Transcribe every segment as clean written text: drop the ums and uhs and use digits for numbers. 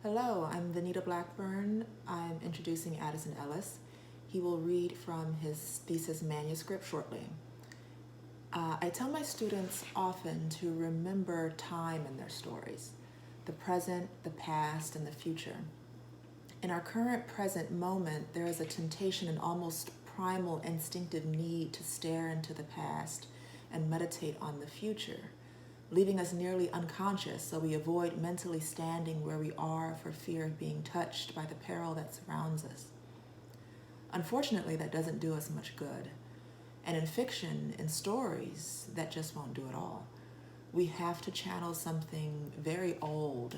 Hello, I'm Venita Blackburn. I'm introducing Addison Ellis. He will read from his thesis manuscript shortly. I tell my students often to remember time in their stories, the present, the past, and the future. In our current present moment, there is a temptation and almost primal instinctive need to stare into the past and meditate on the future, leaving us nearly unconscious so we avoid mentally standing where we are for fear of being touched by the peril that surrounds us. Unfortunately, that doesn't do us much good. And in fiction, in stories, that just won't do it all. We have to channel something very old,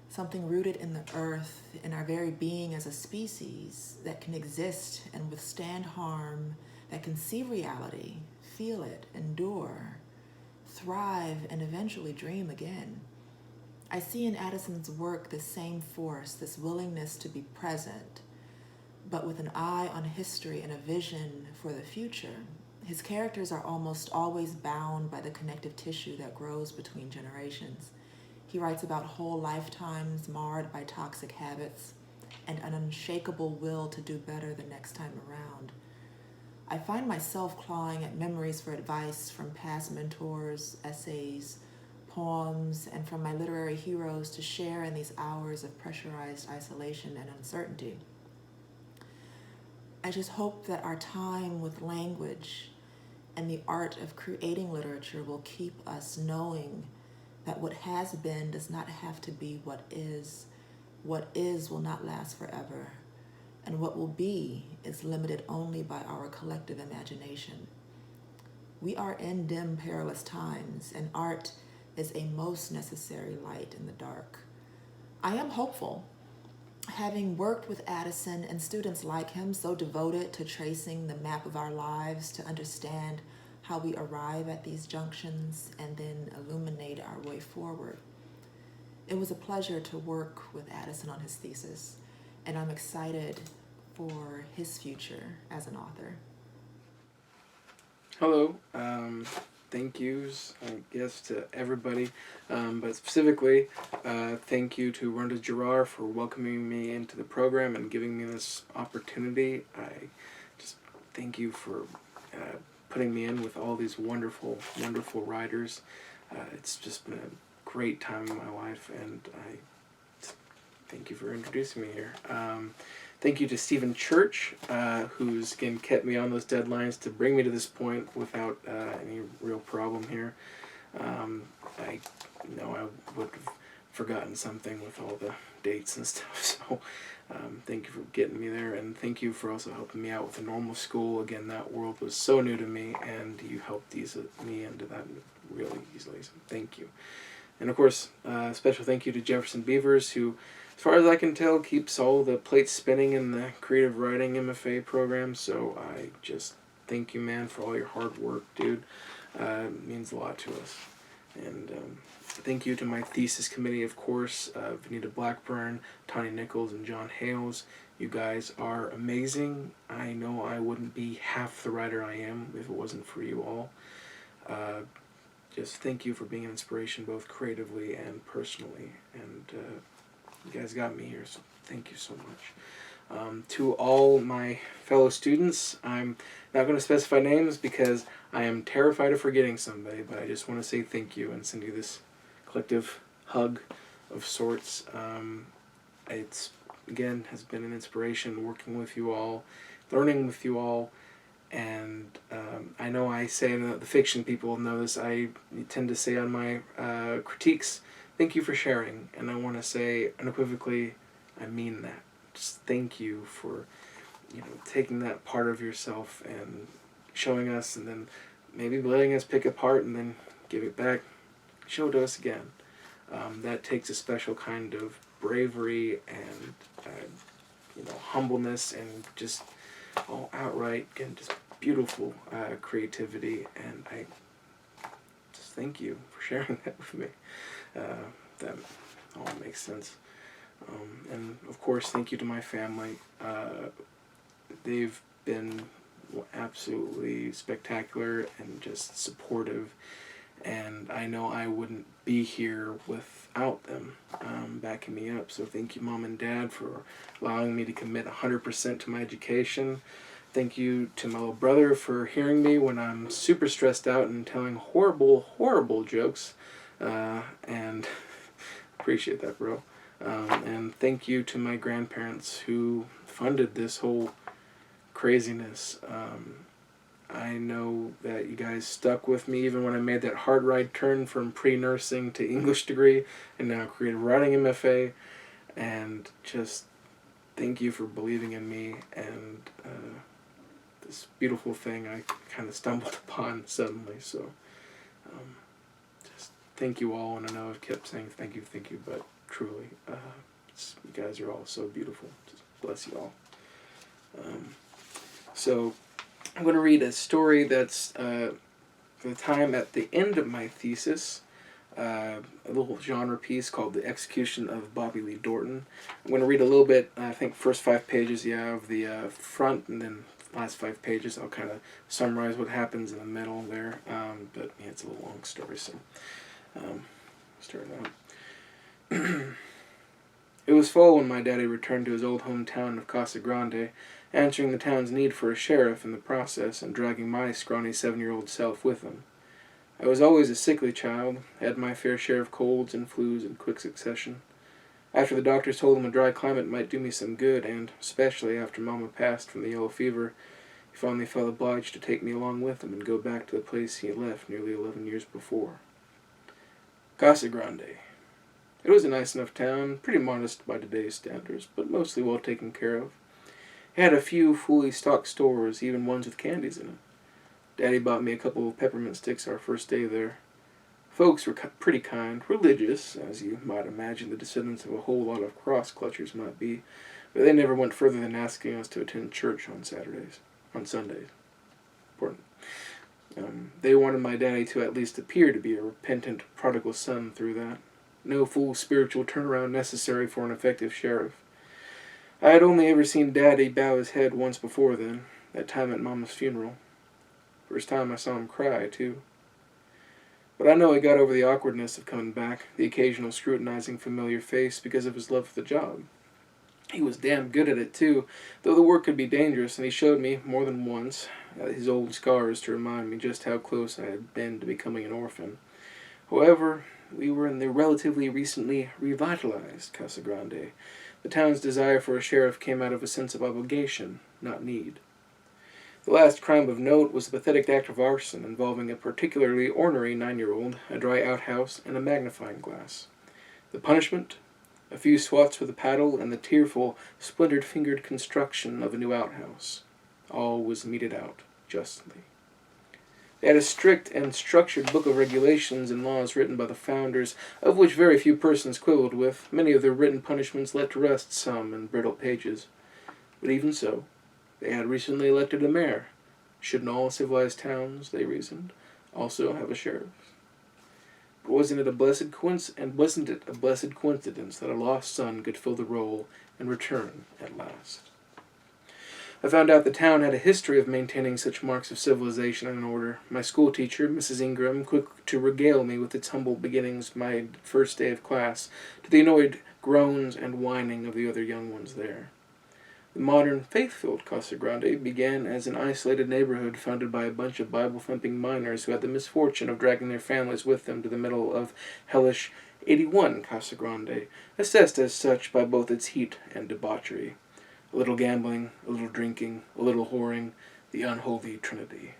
something rooted in the earth, in our very being as a species that can exist and withstand harm, that can see reality, feel it, endure, thrive, and eventually dream again. I see in Addison's work this same force, this willingness to be present, but with an eye on history and a vision for the future. His characters are almost always bound by the connective tissue that grows between generations. He writes about whole lifetimes marred by toxic habits and an unshakable will to do better the next time around. I find myself clawing at memories for advice from past mentors, essays, poems, and from my literary heroes to share in these hours of pressurized isolation and uncertainty. I just hope that our time with language and the art of creating literature will keep us knowing that what has been does not have to be what is. What is will not last forever, and what will be is limited only by our collective imagination. We are in dim, perilous times, and art is a most necessary light in the dark. I am hopeful. Having worked with Addison and students like him so devoted to tracing the map of our lives to understand how we arrive at these junctions and then illuminate our way forward. It was a pleasure to work with Addison on his thesis, and I'm excited for his future as an author. Hello. Thank yous, I guess, to everybody, but specifically, thank you to Rhonda Gerard for welcoming me into the program and giving me this opportunity. I just thank you for putting me in with all these wonderful, wonderful writers. It's just been a great time in my life, and I thank you for introducing me here. Thank you to Stephen Church, who's, again, kept me on those deadlines to bring me to this point without any real problem here. I know I would have forgotten something with all the dates and stuff, so thank you for getting me there, and thank you for also helping me out with the normal school. Again, that world was so new to me, and you helped ease me into that really easily, so thank you. And of course, special thank you to Jefferson Beavers, who, as far as I can tell, keeps all the plates spinning in the creative writing MFA program. So I just thank you, man, for all your hard work, dude. It means a lot to us. And thank you to my thesis committee, of course, Venita Blackburn, Tanya Nichols, and John Hales. You guys are amazing. I know I wouldn't be half the writer I am if it wasn't for you all. Just thank you for being an inspiration both creatively and personally. And you guys got me here, so thank you so much. To all my fellow students, I'm not going to specify names because I am terrified of forgetting somebody, but I just want to say thank you and send you this collective hug of sorts. It's, again, has been an inspiration working with you all, learning with you all, and I know I say, and the fiction people know this, I tend to say on my critiques, thank you for sharing, and I want to say unequivocally, I mean that. Just thank you for, taking that part of yourself and showing us, and then maybe letting us pick apart and then give it back, show it to us again. That takes a special kind of bravery and humbleness and just all outright and just beautiful creativity, and I just thank you for sharing that with me. That all makes sense. And of course, thank you to my family. They've been absolutely spectacular and just supportive and I know I wouldn't be here without them backing me up. So thank you, Mom and Dad, for allowing me to commit 100% to my education. Thank you to my little brother for hearing me when I'm super stressed out and telling horrible, horrible jokes. And appreciate that, bro. And thank you to my grandparents who funded this whole craziness. I know that you guys stuck with me even when I made that hard right turn from pre-nursing to English degree and now creative writing MFA. And just thank you for believing in me and this beautiful thing I kind of stumbled upon suddenly. So just thank you all. And I know I've kept saying thank you, but truly, you guys are all so beautiful. Just bless you all. So I'm going to read a story that's for the time at the end of my thesis, a little genre piece called The Execution of Bobby Lee Dorton. I'm going to read a little bit, I think first 5 pages, of the front, and then last 5 pages I'll kind of summarize what happens in the middle there. But yeah, it's a little long story, so starting out. It was fall when my daddy returned to his old hometown of Casa Grande, answering the town's need for a sheriff in the process and dragging my scrawny 7-year-old self with him. I was always a sickly child, had my fair share of colds and flus in quick succession. After the doctors told him a dry climate might do me some good, and especially after Mama passed from the yellow fever, he finally felt obliged to take me along with him and go back to the place he had left nearly 11 years before. Casa Grande. It was a nice enough town, pretty modest by today's standards, but mostly well taken care of. It had a few fully stocked stores, even ones with candies in it. Daddy bought me a couple of peppermint sticks our first day there. Folks were pretty kind, religious, as you might imagine the descendants of a whole lot of cross-clutchers might be, but they never went further than asking us to attend church on Sundays. Important. They wanted my daddy to at least appear to be a repentant prodigal son through that. No full spiritual turnaround necessary for an effective sheriff. I had only ever seen Daddy bow his head once before then, that time at Mama's funeral. First time I saw him cry, too. But I know he got over the awkwardness of coming back, the occasional scrutinizing familiar face, because of his love for the job. He was damn good at it, too, though the work could be dangerous, and he showed me, more than once, his old scars to remind me just how close I had been to becoming an orphan. However, we were in the relatively recently revitalized Casa Grande. The town's desire for a sheriff came out of a sense of obligation, not need. The last crime of note was a pathetic act of arson involving a particularly ornery 9-year-old, a dry outhouse, and a magnifying glass. The punishment? A few swats with a paddle and the tearful, splintered-fingered construction of a new outhouse. All was meted out justly. They had a strict and structured book of regulations and laws written by the founders, of which very few persons quibbled with, many of their written punishments let to rest some in brittle pages. But even so, they had recently elected a mayor. Shouldn't all civilized towns, they reasoned, also have a sheriff? But wasn't it a blessed coincidence that a lost son could fill the role and return at last? I found out the town had a history of maintaining such marks of civilization and order. My school teacher, Mrs. Ingram, quick to regale me with its humble beginnings my first day of class, to the annoyed groans and whining of the other young ones there. The modern, faith-filled Casa Grande began as an isolated neighborhood founded by a bunch of Bible-thumping miners who had the misfortune of dragging their families with them to the middle of hellish 81 Casa Grande, assessed as such by both its heat and debauchery. A little gambling, a little drinking, a little whoring, the unholy trinity.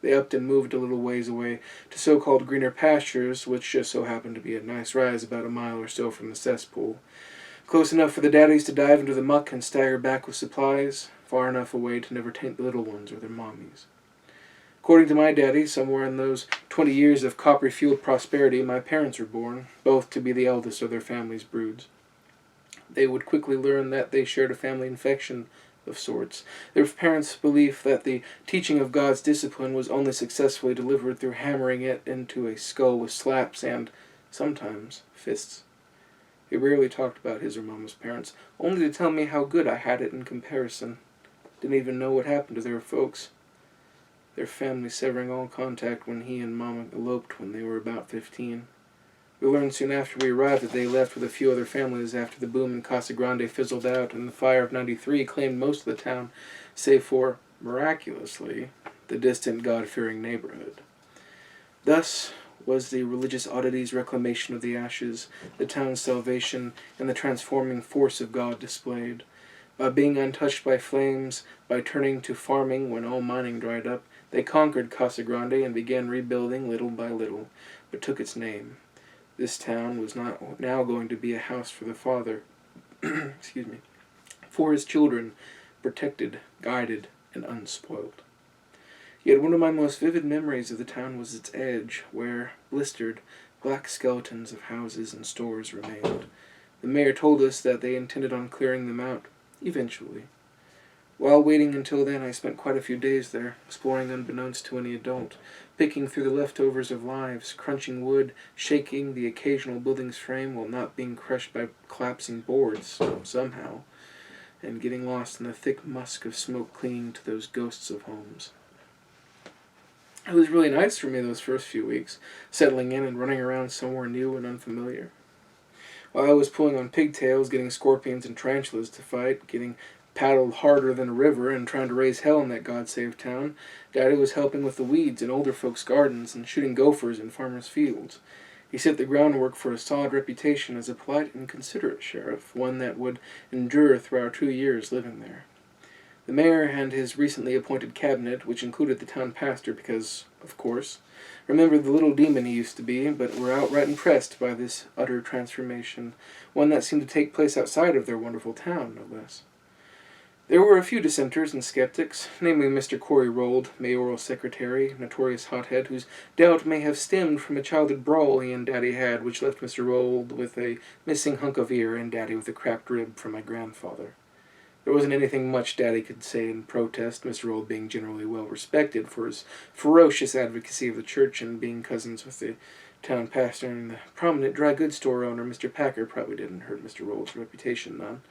They upped and moved a little ways away to so-called greener pastures, which just so happened to be a nice rise about a mile or so from the cesspool. Close enough for the daddies to dive into the muck and stagger back with supplies, far enough away to never taint the little ones or their mommies. According to my daddy, somewhere in those 20 years of copper-fueled prosperity, my parents were born, both to be the eldest of their family's broods. They would quickly learn that they shared a family infection of sorts. Their parents' belief that the teaching of God's discipline was only successfully delivered through hammering it into a skull with slaps and, sometimes, fists. He rarely talked about his or Mama's parents, only to tell me how good I had it in comparison. Didn't even know what happened to their folks. their family severing all contact when he and Mama eloped when they were about 15. We learned soon after we arrived that they left with a few other families after the boom in Casa Grande fizzled out and the fire of '93 claimed most of the town, save for, miraculously, the distant God-fearing neighborhood. Thus was the religious oddity's reclamation of the ashes, the town's salvation, and the transforming force of God displayed. By being untouched by flames, by turning to farming when all mining dried up, they conquered Casa Grande and began rebuilding little by little, but took its name. This town was not now going to be a house for the Father, for his children, protected, guided, and unspoiled. Yet one of my most vivid memories of the town was its edge, where, blistered, black skeletons of houses and stores remained. The mayor told us that they intended on clearing them out, eventually. While waiting until then, I spent quite a few days there, exploring unbeknownst to any adult, picking through the leftovers of lives, crunching wood, shaking the occasional building's frame while not being crushed by collapsing boards, somehow, and getting lost in the thick musk of smoke clinging to those ghosts of homes. It was really nice for me those first few weeks, settling in and running around somewhere new and unfamiliar. While I was pulling on pigtails, getting scorpions and tarantulas to fight, getting paddled harder than a river and trying to raise hell in that God-saved town, Daddy was helping with the weeds in older folks' gardens and shooting gophers in farmers' fields. He set the groundwork for a solid reputation as a polite and considerate sheriff, one that would endure through our 2 years living there. The mayor and his recently appointed cabinet, which included the town pastor because, of course, remembered the little demon he used to be, but were outright impressed by this utter transformation, one that seemed to take place outside of their wonderful town, no less. There were a few dissenters and skeptics, namely Mr. Corey Rold, mayoral secretary, notorious hothead, whose doubt may have stemmed from a childhood brawl he and Daddy had, which left Mr. Rold with a missing hunk of ear and Daddy with a cracked rib from my grandfather. There wasn't anything much Daddy could say in protest, Mr. Rold being generally well respected for his ferocious advocacy of the church and being cousins with the town pastor and the prominent dry goods store owner, Mr. Packer, probably didn't hurt Mr. Rold's reputation none.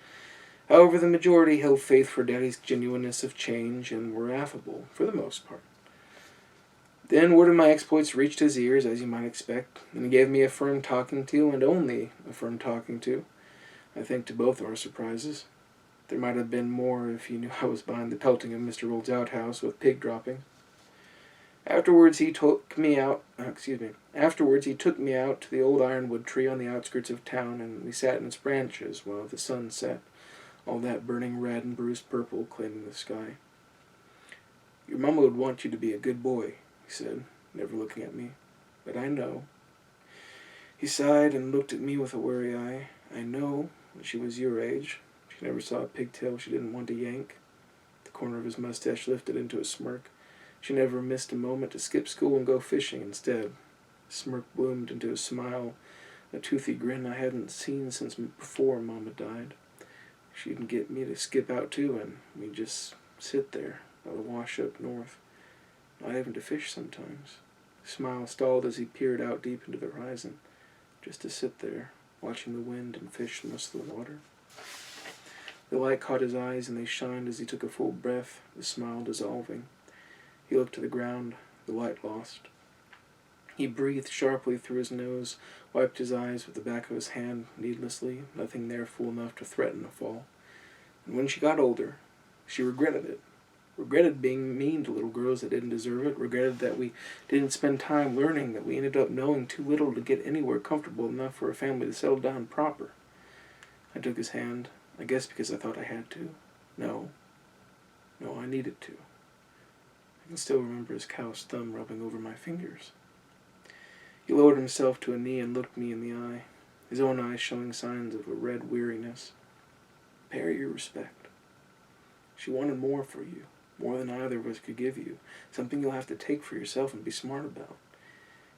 However, the majority held faith for Daddy's genuineness of change and were affable, for the most part. Then word of my exploits reached his ears, as you might expect, and he gave me a firm talking to, and only a firm talking to, I think to both our surprises. There might have been more if he knew I was behind the pelting of Mr. Rold's outhouse with pig dropping. Afterwards he took me out to the old ironwood tree on the outskirts of town, and we sat in its branches while the sun set, all that burning red and bruised purple claiming the sky. "Your mama would want you to be a good boy," he said, never looking at me. "But I know." He sighed and looked at me with a wary eye. "I know when she was your age. She never saw a pigtail she didn't want to yank." The corner of his mustache lifted into a smirk. "She never missed a moment to skip school and go fishing instead." The smirk bloomed into a smile, a toothy grin I hadn't seen since before Mama died. She'd get me to skip out too, and we'd just sit there by the wash up north, not even to fish sometimes. The smile stalled as he peered out deep into the horizon, just to sit there, watching the wind and fish most of the water. The light caught his eyes, and they shined as he took a full breath, the smile dissolving. He looked to the ground, the light lost. He breathed sharply through his nose, wiped his eyes with the back of his hand, needlessly, nothing there full enough to threaten a fall. And when she got older, she regretted it. Regretted being mean to little girls that didn't deserve it, regretted that we didn't spend time learning, that we ended up knowing too little to get anywhere comfortable enough for a family to settle down proper. I took his hand, I guess because I thought I had to. No, I needed to. I can still remember his calloused thumb rubbing over my fingers. He lowered himself to a knee and looked me in the eye, his own eyes showing signs of a red weariness. "Pay her your respect. She wanted more for you, more than either of us could give you, something you'll have to take for yourself and be smart about."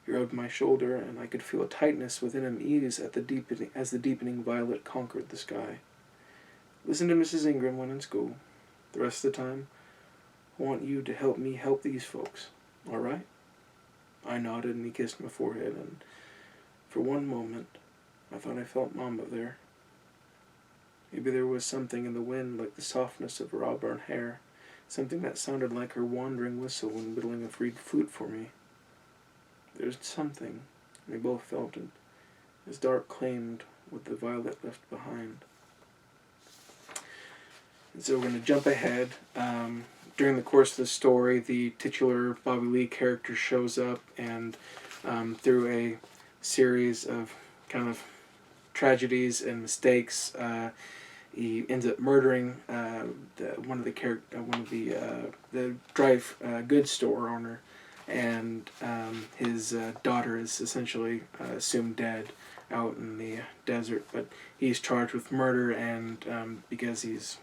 He rubbed my shoulder, and I could feel a tightness within him ease as the deepening violet conquered the sky. "Listen to Mrs. Ingram when in school. The rest of the time, I want you to help me help these folks. All right?" I nodded, and he kissed my forehead, and for one moment, I thought I felt Mama there. Maybe there was something in the wind like the softness of her auburn hair, something that sounded like her wandering whistle when whittling a reed flute for me. There's something, and we both felt it, as dark claimed what the violet left behind. And so we're going to jump ahead. During the course of the story, the titular Bobby Lee character shows up, and through a series of kind of tragedies and mistakes, he ends up murdering the dry goods store owner, and his daughter is essentially assumed dead out in the desert. But he's charged with murder, and because he's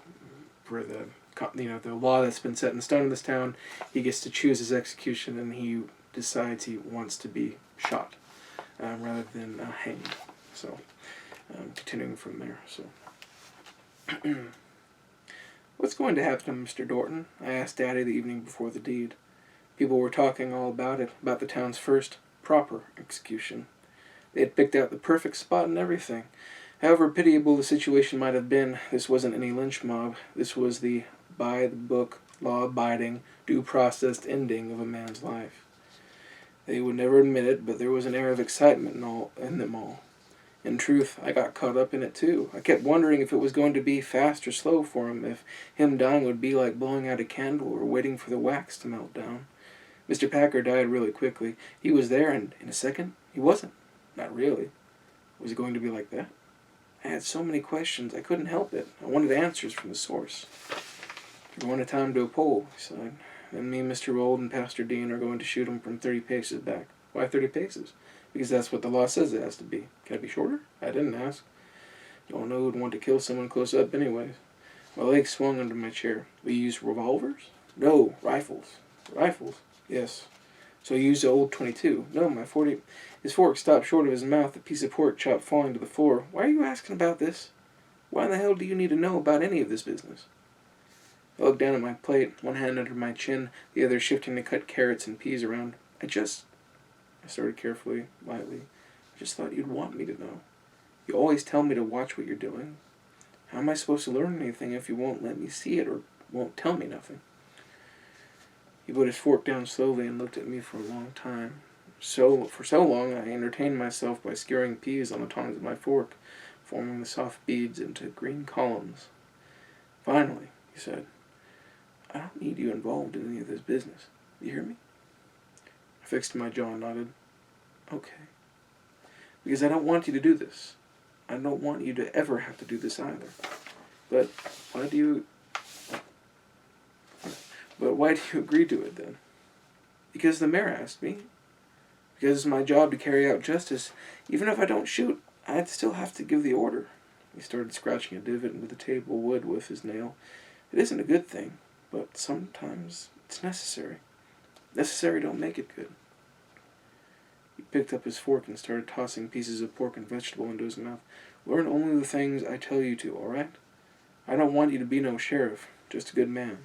for the law that's been set in stone in this town, he gets to choose his execution, and he decides he wants to be shot rather than hanged. So, continuing from there. So, what's going to happen to Mr. Dorton? I asked Daddy the evening before the deed. People were talking all about it, about the town's first proper execution. They had picked out the perfect spot and everything. However pitiable the situation might have been, this wasn't any lynch mob. This was the by-the-book, law-abiding, due-processed ending of a man's life. They would never admit it, but there was an air of excitement in them all. In truth, I got caught up in it too. I kept wondering if it was going to be fast or slow for him, if him dying would be like blowing out a candle or waiting for the wax to melt down. Mr. Packer died really quickly. He was there, and in a second, he wasn't. Not really. Was it going to be like that? I had so many questions, I couldn't help it. I wanted answers from the source. We're going to tie him to a pole, he said. Then me, Mr. Rold, and Pastor Dean are going to shoot him from 30 paces back. Why 30 paces? Because that's what the law says it has to be. Can it be shorter? I didn't ask. Don't know who'd want to kill someone close up anyways. My leg swung under my chair. We used revolvers? No, rifles. Rifles? Yes. So he used the old .22. No, my .40. His fork stopped short of his mouth, a piece of pork chop falling to the floor. Why are you asking about this? Why in the hell do you need to know about any of this business? I looked down at my plate, one hand under my chin, the other shifting to cut carrots and peas around. I started carefully, lightly. I just thought you'd want me to know. You always tell me to watch what you're doing. How am I supposed to learn anything if you won't let me see it or won't tell me nothing? He put his fork down slowly and looked at me for a long time. For so long, I entertained myself by skewering peas on the tongs of my fork, forming the soft beads into green columns. Finally, he said, I don't need you involved in any of this business. You hear me? I fixed my jaw and nodded. Okay. Because I don't want you to do this. I don't want you to ever have to do this either. But why do you agree to it then? Because the mayor asked me. Because it's my job to carry out justice. Even if I don't shoot, I'd still have to give the order. He started scratching a divot into the table wood with his nail. It isn't a good thing, but sometimes it's necessary. Necessary don't make it good. He picked up his fork and started tossing pieces of pork and vegetable into his mouth. Learn only the things I tell you to, all right? I don't want you to be no sheriff, just a good man.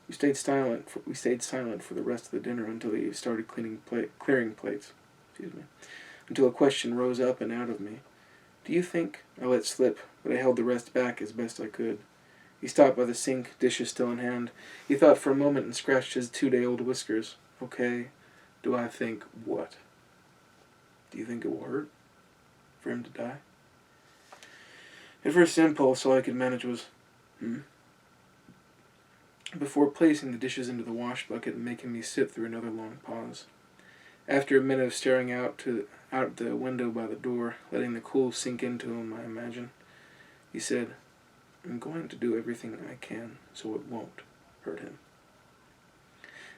We stayed silent for the rest of the dinner until he started clearing plates. Until a question rose up and out of me. Do you think? I let slip, but I held the rest back as best I could. He stopped by the sink, dishes still in hand. He thought for a moment and scratched his 2-day-old whiskers. Okay, do I think what? Do you think it will hurt for him to die? At first impulse, all I could manage was, before placing the dishes into the wash bucket and making me sit through another long pause. After a minute of staring out the window by the door, letting the cool sink into him, I imagine, he said, I'm going to do everything I can so it won't hurt him.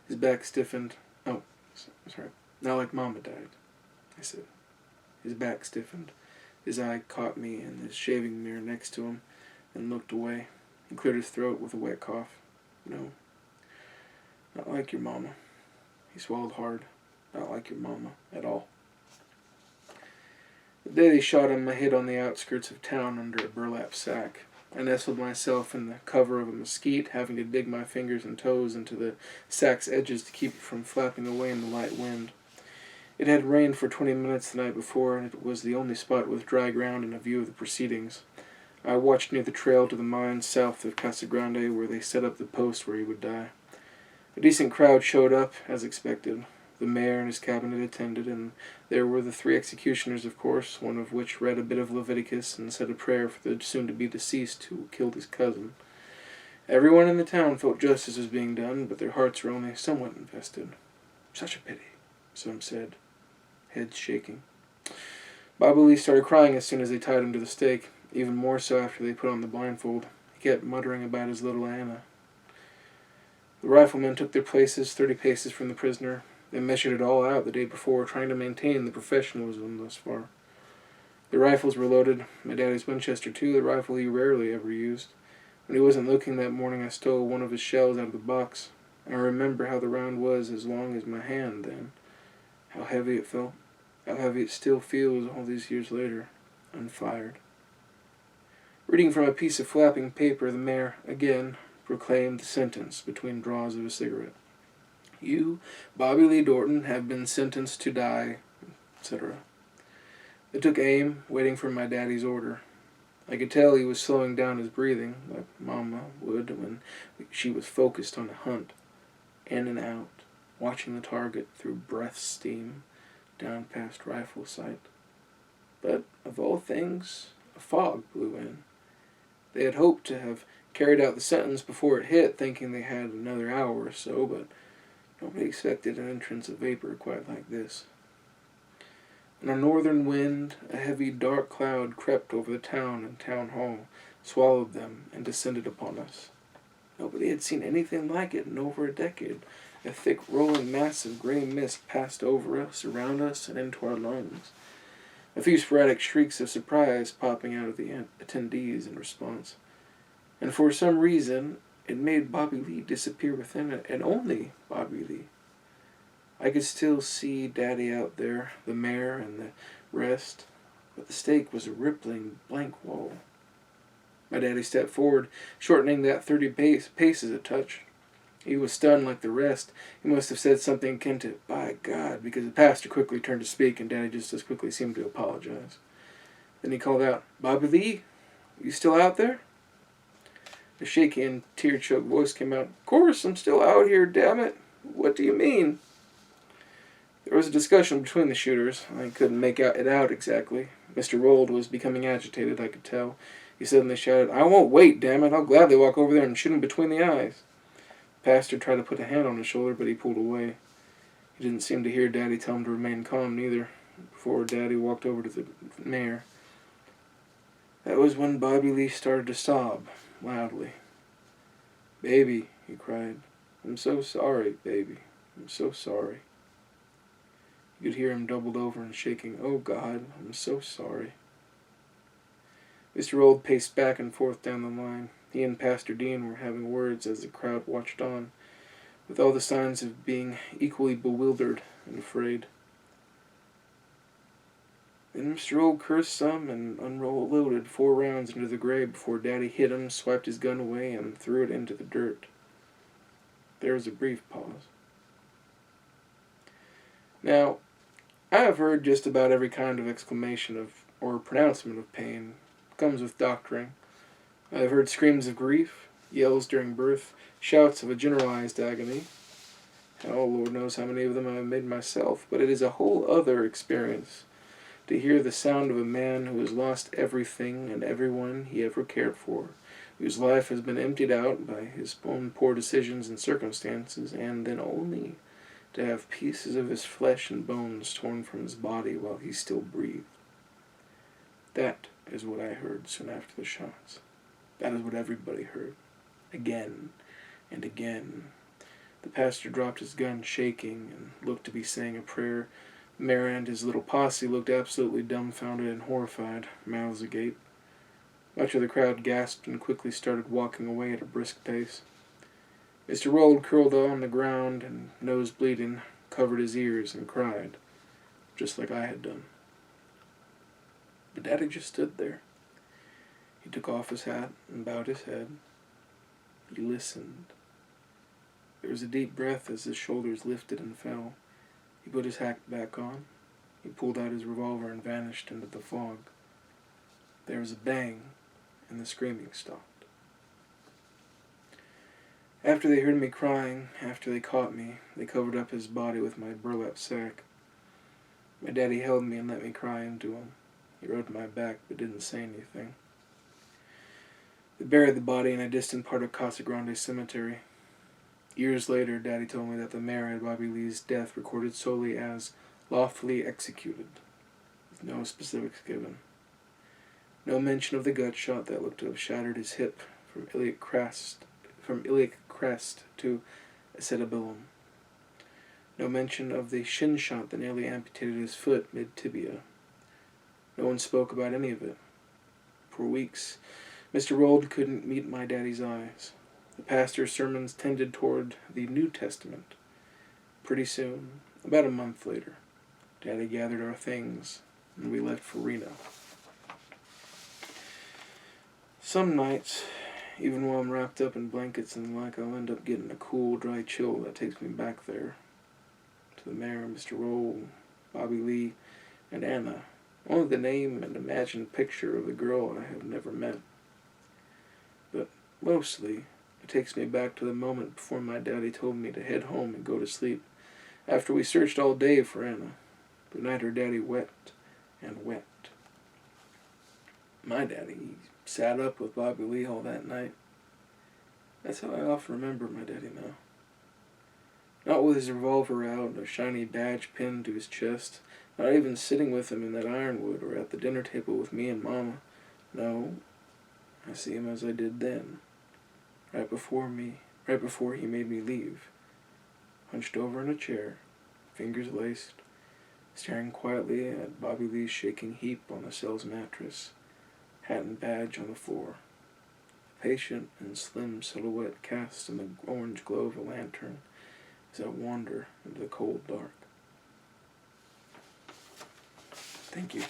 His back stiffened. Oh, sorry. Not like Mama died, I said. His back stiffened. His eye caught me in the shaving mirror next to him and looked away. He cleared his throat with a wet cough. No, not like your mama. He swallowed hard. Not like your mama at all. The day they shot him, I hid on the outskirts of town under a burlap sack. I nestled myself in the cover of a mesquite, having to dig my fingers and toes into the sack's edges to keep it from flapping away in the light wind. It had rained for 20 minutes the night before, and it was the only spot with dry ground and a view of the proceedings. I watched near the trail to the mines south of Casa Grande where they set up the post where he would die. A decent crowd showed up, as expected. The mayor and his cabinet attended, and there were the 3 executioners, of course, one of which read a bit of Leviticus and said a prayer for the soon-to-be deceased who killed his cousin. Everyone in the town felt justice was being done, but their hearts were only somewhat invested. Such a pity, some said, heads shaking. Bobby Lee started crying as soon as they tied him to the stake, even more so after they put on the blindfold. He kept muttering about his little Anna. The riflemen took their places 30 paces from the prisoner. They measured it all out the day before, trying to maintain the professionalism thus far. The rifles were loaded, my daddy's Winchester too, the rifle he rarely ever used. When he wasn't looking that morning, I stole one of his shells out of the box. I remember how the round was as long as my hand then, how heavy it felt, how heavy it still feels all these years later, unfired. Reading from a piece of flapping paper, the mayor, again, proclaimed the sentence between draws of a cigarette. You, Bobby Lee Dorton, have been sentenced to die, etc. I took aim, waiting for my daddy's order. I could tell he was slowing down his breathing, like Mama would when she was focused on a hunt, in and out, watching the target through breath steam, down past rifle sight. But, of all things, a fog blew in. They had hoped to have carried out the sentence before it hit, thinking they had another hour or so, but nobody expected an entrance of vapor quite like this. In a northern wind, a heavy dark cloud crept over the town and town hall, swallowed them, and descended upon us. Nobody had seen anything like it in over a decade. A thick, rolling mass of gray mist passed over us, around us, and into our lungs. A few sporadic shrieks of surprise popping out of the attendees in response. And for some reason, it made Bobby Lee disappear within it, and only Bobby Lee. I could still see Daddy out there, the mayor and the rest, but the stake was a rippling blank wall. My daddy stepped forward, shortening that 30 paces a touch. He was stunned like the rest. He must have said something akin to, "By God," because the pastor quickly turned to speak, and Daddy just as quickly seemed to apologize. Then he called out, "Bobby Lee, you still out there?" The shaky and tear-choked voice came out, "Of course, I'm still out here, damn it. What do you mean?" There was a discussion between the shooters. I couldn't make it out exactly. Mr. Rold was becoming agitated, I could tell. He suddenly shouted, "I won't wait, damn it. I'll gladly walk over there and shoot him between the eyes." The pastor tried to put a hand on his shoulder, but he pulled away. He didn't seem to hear Daddy tell him to remain calm, neither. Before Daddy walked over to the mayor. That was when Bobby Lee started to sob, loudly. "Baby," he cried. "I'm so sorry, baby. I'm so sorry." You could hear him doubled over and shaking. "Oh, God, I'm so sorry." Mr. Rold paced back and forth down the line. He and Pastor Dean were having words as the crowd watched on, with all the signs of being equally bewildered and afraid. Then Mr. Rold cursed some and unloaded 4 rounds into the grave before Daddy hit him, swiped his gun away, and threw it into the dirt. There was a brief pause. Now, I have heard just about every kind of exclamation of or pronouncement of pain. It comes with doctoring. I have heard screams of grief, yells during birth, shouts of a generalized agony. Hell, Lord knows how many of them I have made myself, but it is a whole other experience to hear the sound of a man who has lost everything and everyone he ever cared for, whose life has been emptied out by his own poor decisions and circumstances, and then only to have pieces of his flesh and bones torn from his body while he still breathed. That is what I heard soon after the shots. That is what everybody heard. Again and again. The pastor dropped his gun, shaking, and looked to be saying a prayer. The mayor and his little posse looked absolutely dumbfounded and horrified, mouths agape. Much of the crowd gasped and quickly started walking away at a brisk pace. Mr. Rold curled on the ground and, nose bleeding, covered his ears and cried, just like I had done. But Daddy just stood there. He took off his hat and bowed his head. He listened. There was a deep breath as his shoulders lifted and fell. He put his hat back on. He pulled out his revolver and vanished into the fog. There was a bang, and the screaming stopped. After they heard me crying, after they caught me, they covered up his body with my burlap sack. My daddy held me and let me cry into him. He rubbed my back but didn't say anything. They buried the body in a distant part of Casa Grande cemetery. Years later, Daddy told me that the mayor had Bobby Lee's death recorded solely as lawfully executed, with no specifics given. No mention of the gut shot that looked to have shattered his hip from iliac crest to acetabulum. No mention of the shin shot that nearly amputated his foot mid-tibia. No one spoke about any of it. For weeks, Mr. Rold couldn't meet my daddy's eyes. The pastor's sermons tended toward the New Testament. Pretty soon, about a month later, Daddy gathered our things, and we left for Reno. Some nights, even while I'm wrapped up in blankets and the like, I'll end up getting a cool, dry chill that takes me back there. To the mayor, Mr. Roll, Bobby Lee, and Anna. Only the name and imagined picture of the girl I have never met. But mostly, it takes me back to the moment before my daddy told me to head home and go to sleep, after we searched all day for Anna. The night her daddy wept and wept. My daddy, he sat up with Bobby Lee all that night. That's how I often remember my daddy now. Not with his revolver out and a shiny badge pinned to his chest, not even sitting with him in that ironwood or at the dinner table with me and Mama. No, I see him as I did then, right before he made me leave, hunched over in a chair, fingers laced, staring quietly at Bobby Lee's shaking heap on the cell's mattress, hat and badge on the floor, a patient and slim silhouette cast in the orange glow of a lantern as I wander into the cold dark. Thank you.